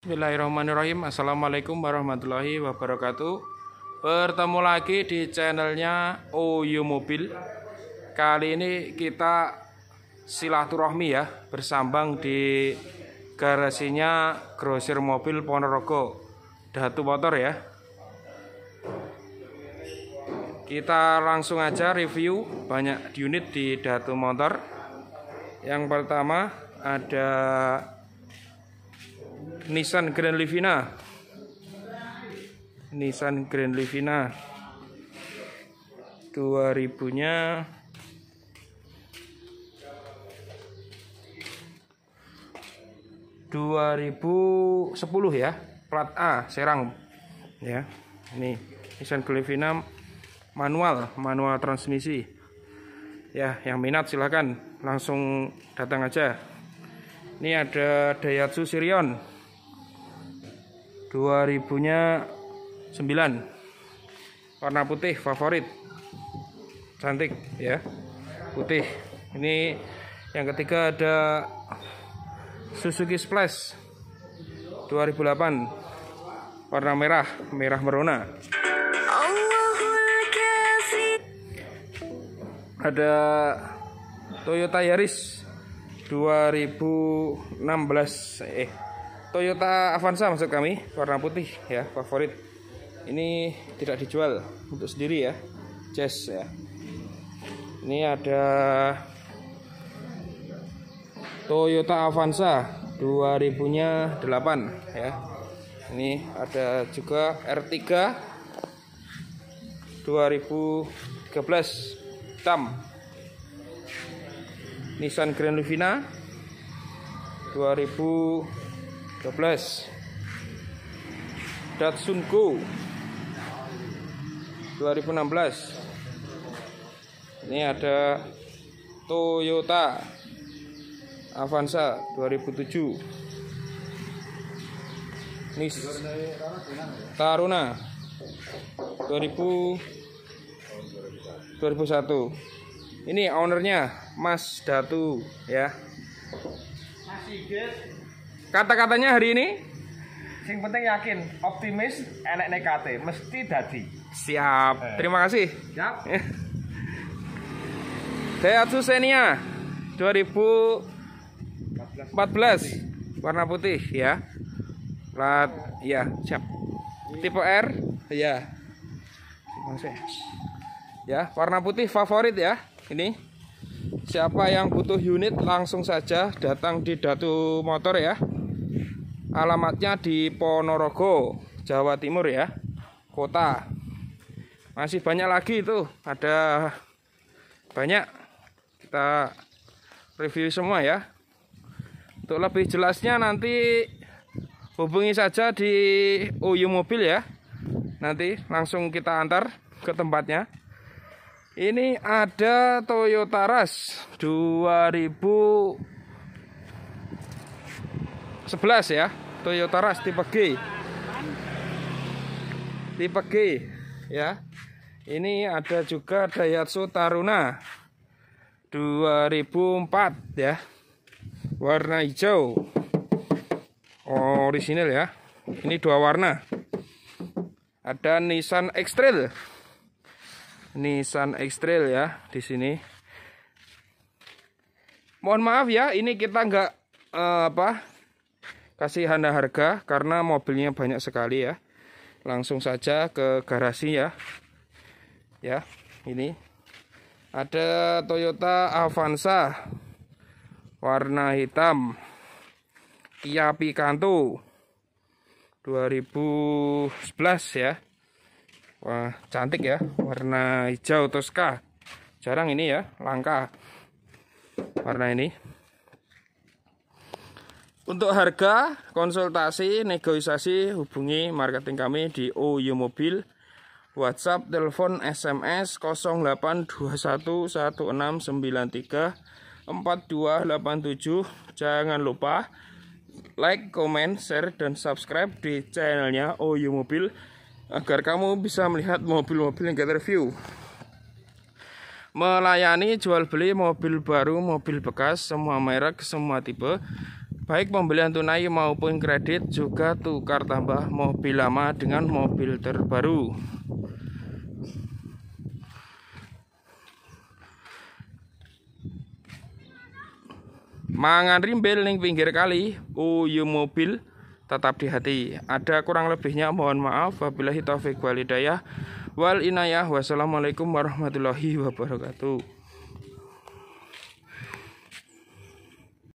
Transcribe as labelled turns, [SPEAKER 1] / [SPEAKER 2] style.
[SPEAKER 1] Bismillahirrahmanirrahim. Assalamualaikum warahmatullahi wabarakatuh. Bertemu lagi di channelnya OYO Mobil. Kali ini kita silaturahmi ya, bersambang di garasinya Grosir Mobil Ponorogo, Datu Motor ya. Kita langsung aja review banyak unit di Datu Motor. Yang pertama ada Nissan Grand Livina. Nissan Grand Livina 2000-nya 2010 ya, plat A Serang ya. Ini Nissan Grand Livina manual transmisi ya. Yang minat silahkan langsung datang aja. Ini ada Daihatsu Sirion 2000-nya 9, warna putih favorit, cantik ya, putih. Ini yang ketiga ada Suzuki Splash 2008, warna merah merona. Ada Toyota Yaris 2016, Toyota Avanza maksud kami, warna putih ya, favorit. Ini tidak dijual, untuk sendiri ya, jazz ya. Ini ada Toyota Avanza 2000-nya 8 ya. Ini ada juga R3 2013 hitam. Nissan Grand Livina 2012. Datsun Go 2016. Ini ada Toyota Avanza 2007. Nissan Taruna 2001. Ini ownernya Mas Datu ya. Kata-katanya hari ini,
[SPEAKER 2] sing penting yakin, optimis, enek nekate, mesti dadi.
[SPEAKER 1] Siap. Terima kasih.
[SPEAKER 2] Siap.
[SPEAKER 1] Daihatsu Xenia 2014, warna putih ya. Plat ya, siap. Tipe R ya. Ya, warna putih favorit ya. Ini siapa yang butuh unit langsung saja datang di Datu Motor ya. Alamatnya di Ponorogo, Jawa Timur ya, kota. Masih banyak lagi itu, ada banyak, kita review semua ya. Untuk lebih jelasnya nanti hubungi saja di OYO Mobil ya. Nanti langsung kita antar ke tempatnya. Ini ada Toyota Rush 2011 ya, Toyota Rush tipe G ya. Ini ada juga Daihatsu Taruna 2004 ya, warna hijau orisinil ya. Ini dua warna. Ada Nissan X-Trail ya di sini. Mohon maaf ya, ini kita nggak kasih harga karena mobilnya banyak sekali ya. Langsung saja ke garasi ya. Ya, ini ada Toyota Avanza warna hitam, Kia Picanto 2011 ya. Wah, cantik ya, warna hijau Tosca. Jarang ini ya, langka warna ini. Untuk harga, konsultasi, negosiasi, hubungi marketing kami di OYO Mobil. WhatsApp, telepon, SMS 082116934287. Jangan lupa like, comment, share, dan subscribe di channelnya OYO Mobil agar kamu bisa melihat mobil-mobil yang kita review. Melayani jual beli mobil baru, mobil bekas, semua merek, semua tipe, baik pembelian tunai maupun kredit, juga tukar tambah mobil lama dengan mobil terbaru. Mangan rimbel ning pinggir kali, uyu mobil tetap di hati. Ada kurang lebihnya, mohon maaf. Wabillahi taufik wal hidayah wal inayah. Wassalamualaikum warahmatullahi wabarakatuh.